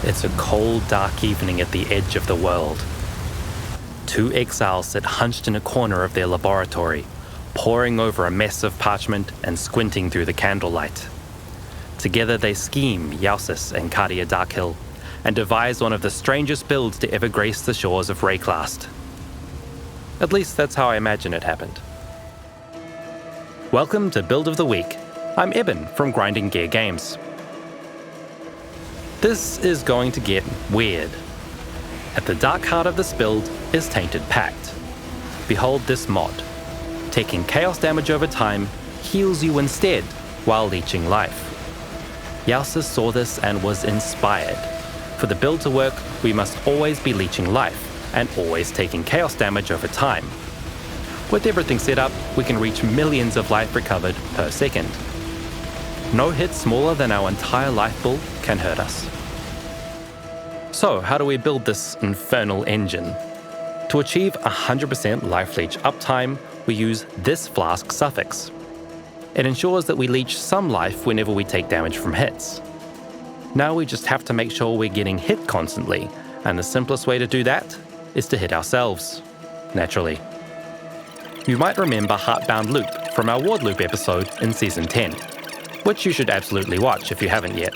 It's a cold, dark evening at the edge of the world. Two exiles sit hunched in a corner of their laboratory, poring over a mess of parchment and squinting through the candlelight. Together they scheme Jousis and Cardia Darkhill, and devise one of the strangest builds to ever grace the shores of Rayclast. At least that's how I imagine it happened. Welcome to Build of the Week. I'm Eben from Grinding Gear Games. This is going to get weird. At the dark heart of this build is Tainted Pact. Behold this mod. Taking chaos damage over time heals you instead while leeching life. Jousis saw this and was inspired. For the build to work, we must always be leeching life and always taking chaos damage over time. With everything set up, we can reach millions of life recovered per second. No hit smaller than our entire life pool can hurt us. So how do we build this infernal engine? To achieve 100% life leech uptime, we use this flask suffix. It ensures that we leech some life whenever we take damage from hits. Now we just have to make sure we're getting hit constantly, and the simplest way to do that is to hit ourselves, naturally. You might remember Heartbound Loop from our Ward Loop episode in Season 10, which you should absolutely watch if you haven't yet.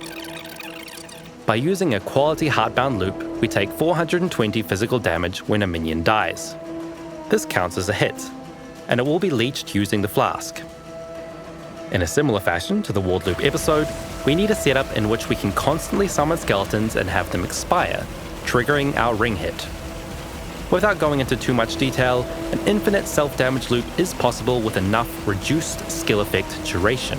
By using a quality Heartbound Loop, we take 420 physical damage when a minion dies. This counts as a hit, and it will be leeched using the flask. In a similar fashion to the Ward Loop episode, we need a setup in which we can constantly summon skeletons and have them expire, triggering our ring hit. Without going into too much detail, an infinite self-damage loop is possible with enough reduced skill effect duration.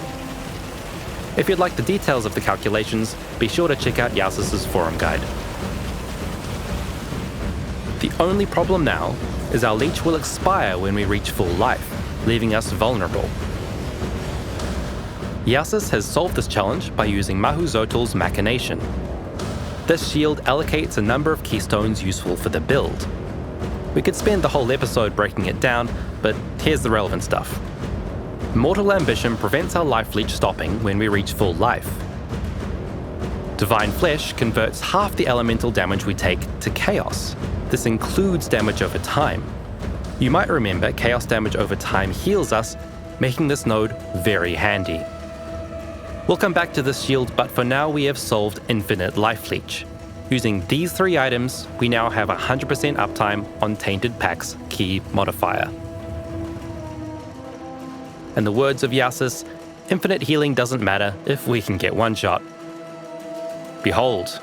If you'd like the details of the calculations, be sure to check out Jousis' forum guide. The only problem now is our leech will expire when we reach full life, leaving us vulnerable. Jousis has solved this challenge by using Mahuzotl's Machination. This shield allocates a number of keystones useful for the build. We could spend the whole episode breaking it down, but here's the relevant stuff. Mortal Ambition prevents our life leech stopping when we reach full life. Divine Flesh converts half the elemental damage we take to chaos. This includes damage over time. You might remember chaos damage over time heals us, making this node very handy. We'll come back to this shield, but for now we have solved infinite life leech. Using these three items, we now have 100% uptime on Tainted Pact's key modifier. In the words of Jousis, infinite healing doesn't matter if we can get one shot. Behold,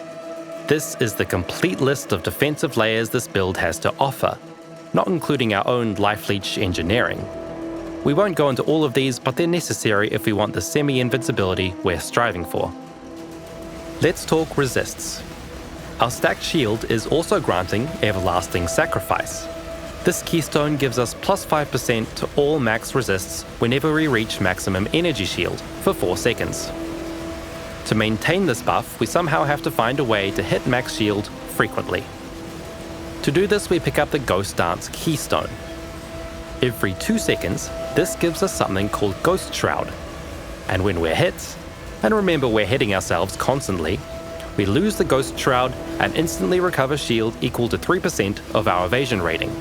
this is the complete list of defensive layers this build has to offer, not including our own life leech engineering. We won't go into all of these, but they're necessary if we want the semi-invincibility we're striving for. Let's talk resists. Our stacked shield is also granting Everlasting Sacrifice. This keystone gives us plus 5% to all max resists whenever we reach maximum energy shield for 4 seconds. To maintain this buff, we somehow have to find a way to hit max shield frequently. To do this, we pick up the Ghost Dance keystone. Every 2 seconds, this gives us something called Ghost Shroud. And when we're hit, and remember we're hitting ourselves constantly, we lose the Ghost Shroud and instantly recover shield equal to 3% of our evasion rating.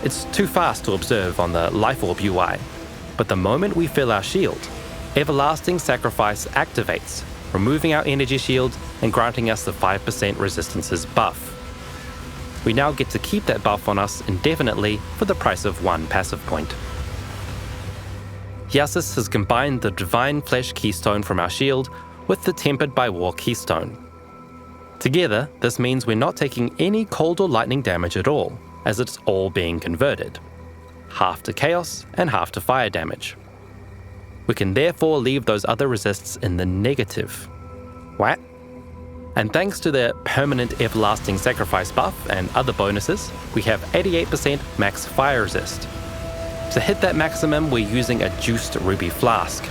It's too fast to observe on the Life Orb UI, but the moment we fill our shield, Everlasting Sacrifice activates, removing our energy shield and granting us the 5% resistances buff. We now get to keep that buff on us indefinitely for the price of 1 passive point. Jousis has combined the Divine Flesh keystone from our shield with the Tempered by War keystone. Together, this means we're not taking any cold or lightning damage at all, as it's all being converted. Half to chaos and half to fire damage. We can therefore leave those other resists in the negative. What? And thanks to the permanent Everlasting Sacrifice buff and other bonuses, we have 88% max fire resist. To hit that maximum, we're using a juiced ruby flask.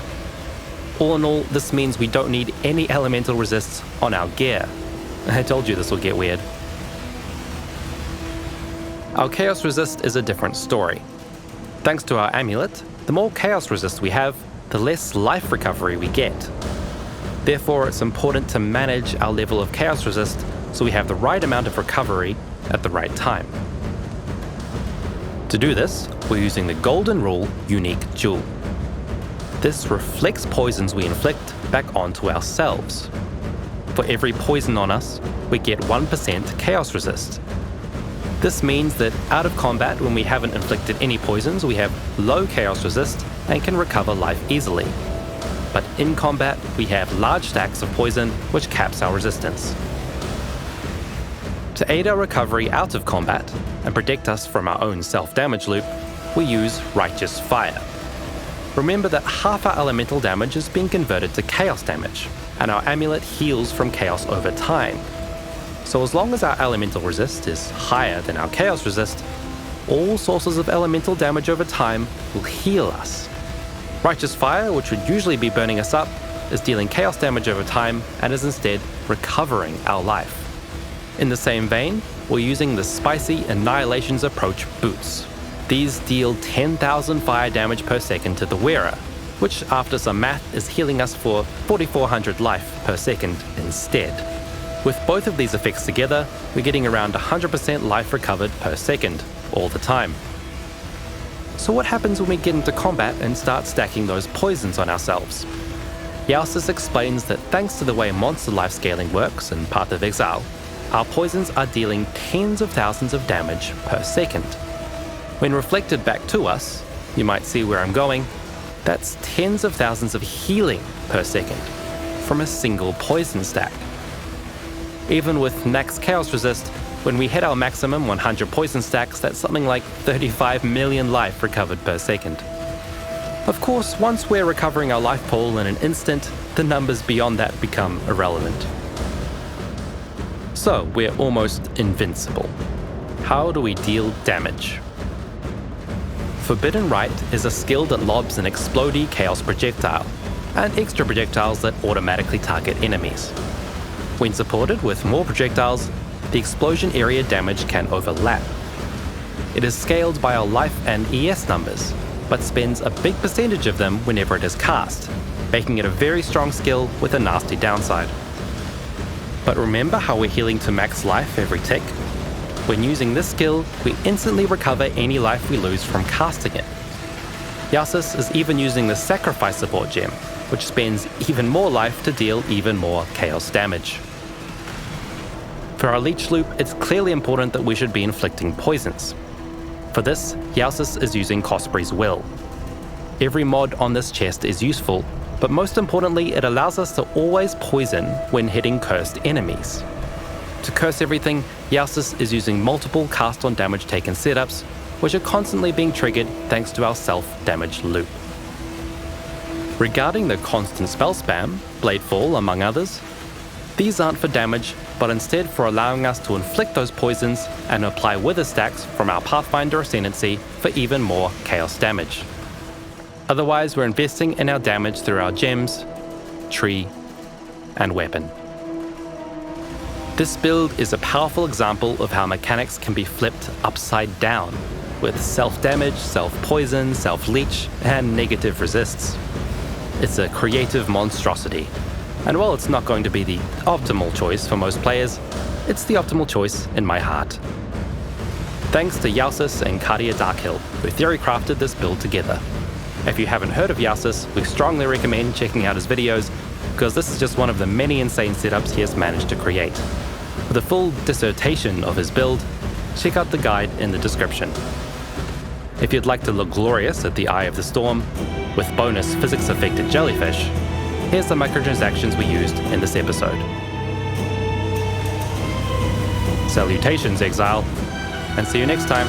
All in all, this means we don't need any elemental resists on our gear. I told you this will get weird. Our chaos resist is a different story. Thanks to our amulet, the more chaos resist we have, the less life recovery we get. Therefore, it's important to manage our level of chaos resist so we have the right amount of recovery at the right time. To do this, we're using the Golden Rule Unique Jewel. This reflects poisons we inflict back onto ourselves. For every poison on us, we get 1% chaos resist. This means that out of combat, when we haven't inflicted any poisons, we have low chaos resist and can recover life easily. But in combat, we have large stacks of poison, which caps our resistance. To aid our recovery out of combat and protect us from our own self-damage loop, we use Righteous Fire. Remember that half our elemental damage is being converted to chaos damage, and our amulet heals from chaos over time. So as long as our elemental resist is higher than our chaos resist, all sources of elemental damage over time will heal us. Righteous Fire, which would usually be burning us up, is dealing chaos damage over time and is instead recovering our life. In the same vein, we're using the Spicy Annihilations approach boots. These deal 10,000 fire damage per second to the wearer, which after some math is healing us for 4,400 life per second instead. With both of these effects together, we're getting around 100% life recovered per second, all the time. So what happens when we get into combat and start stacking those poisons on ourselves? Jousis explains that thanks to the way monster life scaling works in Path of Exile, our poisons are dealing tens of thousands of damage per second. When reflected back to us, you might see where I'm going, that's tens of thousands of healing per second from a single poison stack. Even with max chaos resist, when we hit our maximum 100 poison stacks, that's something like 35 million life recovered per second. Of course, once we're recovering our life pool in an instant, the numbers beyond that become irrelevant. So we're almost invincible. How do we deal damage? Forbidden Rite is a skill that lobs an explodey chaos projectile, and extra projectiles that automatically target enemies. When supported with more projectiles, the explosion area damage can overlap. It is scaled by our life and ES numbers, but spends a big percentage of them whenever it is cast, making it a very strong skill with a nasty downside. But remember how we're healing to max life every tick? When using this skill, we instantly recover any life we lose from casting it. Jousis is even using the Sacrifice support gem, which spends even more life to deal even more chaos damage. For our leech loop, it's clearly important that we should be inflicting poisons. For this, Jousis is using Cosprey's Will. Every mod on this chest is useful, but most importantly, it allows us to always poison when hitting cursed enemies. To curse everything, Jousis is using multiple cast on damage taken setups, which are constantly being triggered thanks to our self-damage loop. Regarding the constant spell spam, Bladefall among others, these aren't for damage, but instead for allowing us to inflict those poisons and apply wither stacks from our Pathfinder Ascendancy for even more chaos damage. Otherwise, we're investing in our damage through our gems, tree, and weapon. This build is a powerful example of how mechanics can be flipped upside down, with self-damage, self-poison, self-leech, and negative resists. It's a creative monstrosity, and while it's not going to be the optimal choice for most players, it's the optimal choice in my heart. Thanks to Jousis and Cardia Darkhill, who theory crafted this build together. If you haven't heard of Jousis, we strongly recommend checking out his videos, because this is just one of the many insane setups he has managed to create. For the full dissertation of his build, check out the guide in the description. If you'd like to look glorious at the Eye of the Storm, with bonus physics-affected jellyfish, here's the microtransactions we used in this episode. Salutations, Exile, and see you next time.